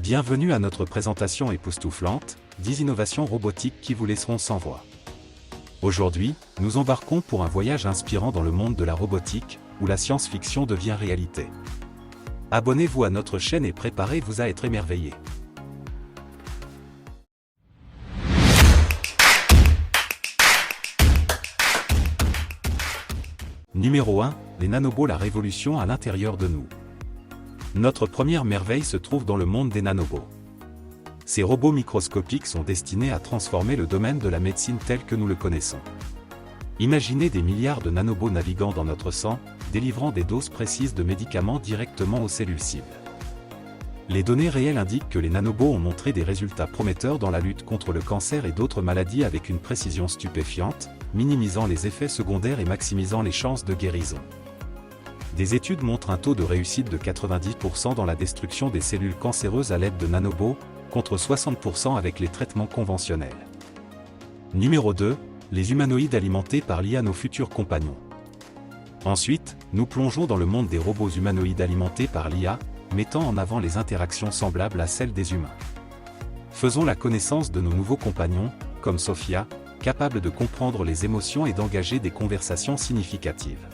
Bienvenue à notre présentation époustouflante, 10 innovations robotiques qui vous laisseront sans voix. Aujourd'hui, nous embarquons pour un voyage inspirant dans le monde de la robotique, où la science-fiction devient réalité. Abonnez-vous à notre chaîne et préparez-vous à être émerveillés. Numéro 1, les nanobots, la révolution à l'intérieur de nous. Notre première merveille se trouve dans le monde des nanobots. Ces robots microscopiques sont destinés à transformer le domaine de la médecine tel que nous le connaissons. Imaginez des milliards de nanobots naviguant dans notre sang, délivrant des doses précises de médicaments directement aux cellules cibles. Les données réelles indiquent que les nanobots ont montré des résultats prometteurs dans la lutte contre le cancer et d'autres maladies avec une précision stupéfiante, minimisant les effets secondaires et maximisant les chances de guérison. Des études montrent un taux de réussite de 90% dans la destruction des cellules cancéreuses à l'aide de nanobots, contre 60% avec les traitements conventionnels. Numéro 2, les humanoïdes alimentés par l'IA, nos futurs compagnons. Ensuite, nous plongeons dans le monde des robots humanoïdes alimentés par l'IA, mettant en avant les interactions semblables à celles des humains. Faisons la connaissance de nos nouveaux compagnons, comme Sophia, capable de comprendre les émotions et d'engager des conversations significatives.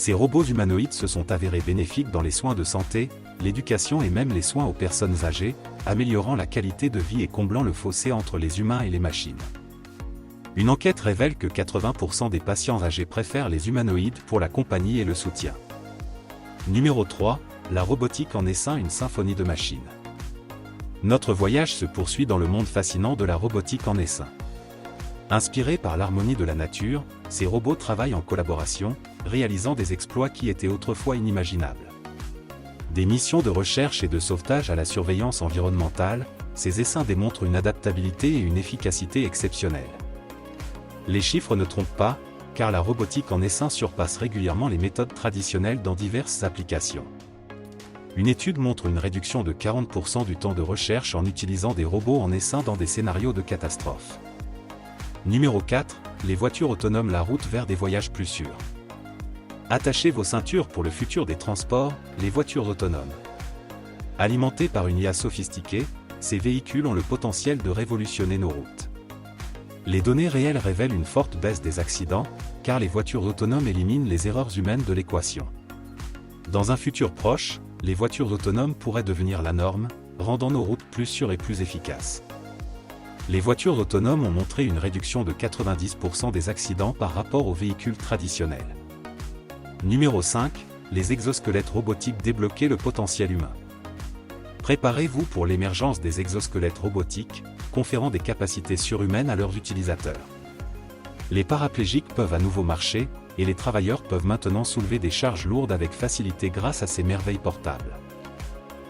Ces robots humanoïdes se sont avérés bénéfiques dans les soins de santé, l'éducation et même les soins aux personnes âgées, améliorant la qualité de vie et comblant le fossé entre les humains et les machines. Une enquête révèle que 80% des patients âgés préfèrent les humanoïdes pour la compagnie et le soutien. Numéro 3, la robotique en essaim, une symphonie de machines. Notre voyage se poursuit dans le monde fascinant de la robotique en essaim. Inspirés par l'harmonie de la nature, ces robots travaillent en collaboration, réalisant des exploits qui étaient autrefois inimaginables. Des missions de recherche et de sauvetage à la surveillance environnementale, ces essaims démontrent une adaptabilité et une efficacité exceptionnelles. Les chiffres ne trompent pas, car la robotique en essaim surpasse régulièrement les méthodes traditionnelles dans diverses applications. Une étude montre une réduction de 40% du temps de recherche en utilisant des robots en essaim dans des scénarios de catastrophe. Numéro 4, les voitures autonomes, la route vers des voyages plus sûrs. Attachez vos ceintures pour le futur des transports, les voitures autonomes. Alimentées par une IA sophistiquée, ces véhicules ont le potentiel de révolutionner nos routes. Les données réelles révèlent une forte baisse des accidents, car les voitures autonomes éliminent les erreurs humaines de l'équation. Dans un futur proche, les voitures autonomes pourraient devenir la norme, rendant nos routes plus sûres et plus efficaces. Les voitures autonomes ont montré une réduction de 90% des accidents par rapport aux véhicules traditionnels. Numéro 5, les exosquelettes robotiques, débloquer le potentiel humain. Préparez-vous pour l'émergence des exosquelettes robotiques, conférant des capacités surhumaines à leurs utilisateurs. Les paraplégiques peuvent à nouveau marcher, et les travailleurs peuvent maintenant soulever des charges lourdes avec facilité grâce à ces merveilles portables.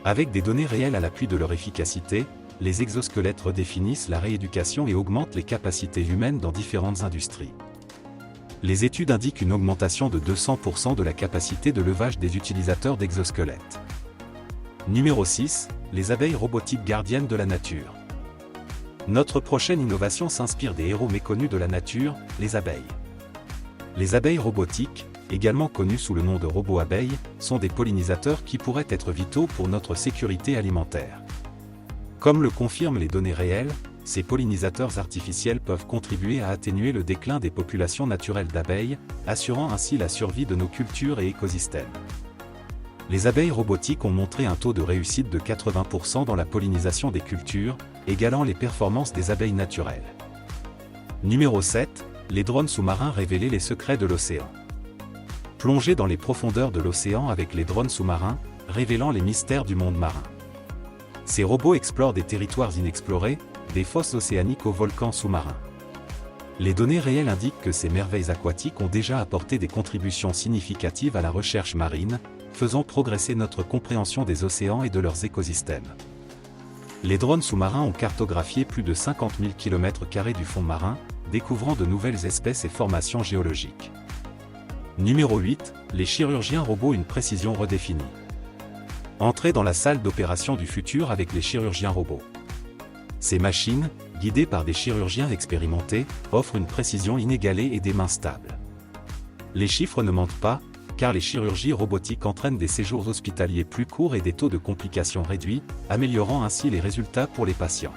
Avec des données réelles à l'appui de leur efficacité, les exosquelettes redéfinissent la rééducation et augmentent les capacités humaines dans différentes industries. Les études indiquent une augmentation de 200% de la capacité de levage des utilisateurs d'exosquelettes. Numéro 6, les abeilles robotiques gardiennes de la nature. Notre prochaine innovation s'inspire des héros méconnus de la nature, les abeilles. Les abeilles robotiques, également connues sous le nom de robots abeilles, sont des pollinisateurs qui pourraient être vitaux pour notre sécurité alimentaire. Comme le confirment les données réelles, ces pollinisateurs artificiels peuvent contribuer à atténuer le déclin des populations naturelles d'abeilles, assurant ainsi la survie de nos cultures et écosystèmes. Les abeilles robotiques ont montré un taux de réussite de 80% dans la pollinisation des cultures, égalant les performances des abeilles naturelles. Numéro 7, les drones sous-marins, révéler les secrets de l'océan. Plongez dans les profondeurs de l'océan avec les drones sous-marins, révélant les mystères du monde marin. Ces robots explorent des territoires inexplorés, des fosses océaniques aux volcans sous-marins. Les données réelles indiquent que ces merveilles aquatiques ont déjà apporté des contributions significatives à la recherche marine, faisant progresser notre compréhension des océans et de leurs écosystèmes. Les drones sous-marins ont cartographié plus de 50 000 km² du fond marin, découvrant de nouvelles espèces et formations géologiques. Numéro 8, les chirurgiens robots, une précision redéfinie. Entrez dans la salle d'opération du futur avec les chirurgiens robots. Ces machines, guidées par des chirurgiens expérimentés, offrent une précision inégalée et des mains stables. Les chiffres ne mentent pas, car les chirurgies robotiques entraînent des séjours hospitaliers plus courts et des taux de complications réduits, améliorant ainsi les résultats pour les patients.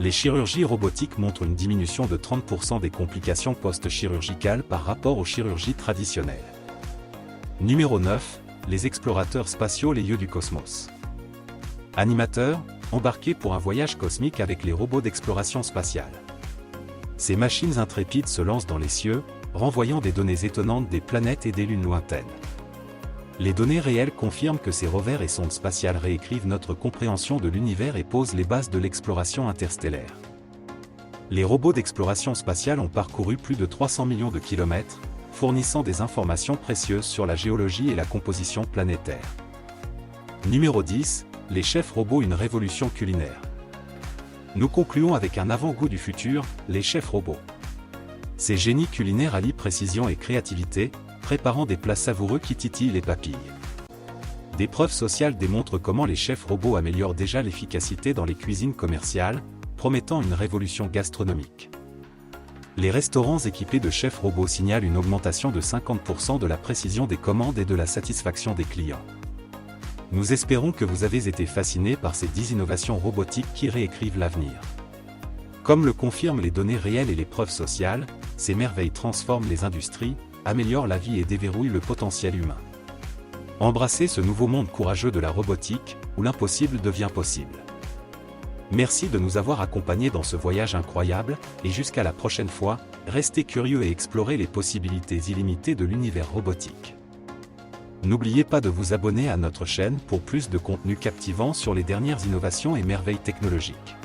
Les chirurgies robotiques montrent une diminution de 30% des complications post-chirurgicales par rapport aux chirurgies traditionnelles. Numéro 9. Les explorateurs spatiaux, les yeux du cosmos. Animateurs, embarqués pour un voyage cosmique avec les robots d'exploration spatiale. Ces machines intrépides se lancent dans les cieux, renvoyant des données étonnantes des planètes et des lunes lointaines. Les données réelles confirment que ces rovers et sondes spatiales réécrivent notre compréhension de l'univers et posent les bases de l'exploration interstellaire. Les robots d'exploration spatiale ont parcouru plus de 300 millions de kilomètres, fournissant des informations précieuses sur la géologie et la composition planétaire. Numéro 10. Les chefs robots, une révolution culinaire. Nous concluons avec un avant-goût du futur, les chefs robots. Ces génies culinaires allient précision et créativité, préparant des plats savoureux qui titillent les papilles. Des preuves sociales démontrent comment les chefs robots améliorent déjà l'efficacité dans les cuisines commerciales, promettant une révolution gastronomique. Les restaurants équipés de chefs robots signalent une augmentation de 50% de la précision des commandes et de la satisfaction des clients. Nous espérons que vous avez été fascinés par ces 10 innovations robotiques qui réécrivent l'avenir. Comme le confirment les données réelles et les preuves sociales, ces merveilles transforment les industries, améliorent la vie et déverrouillent le potentiel humain. Embrassez ce nouveau monde courageux de la robotique, où l'impossible devient possible. Merci de nous avoir accompagnés dans ce voyage incroyable, et jusqu'à la prochaine fois, restez curieux et explorez les possibilités illimitées de l'univers robotique. N'oubliez pas de vous abonner à notre chaîne pour plus de contenu captivant sur les dernières innovations et merveilles technologiques.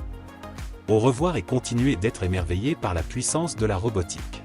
Au revoir et continuez d'être émerveillés par la puissance de la robotique.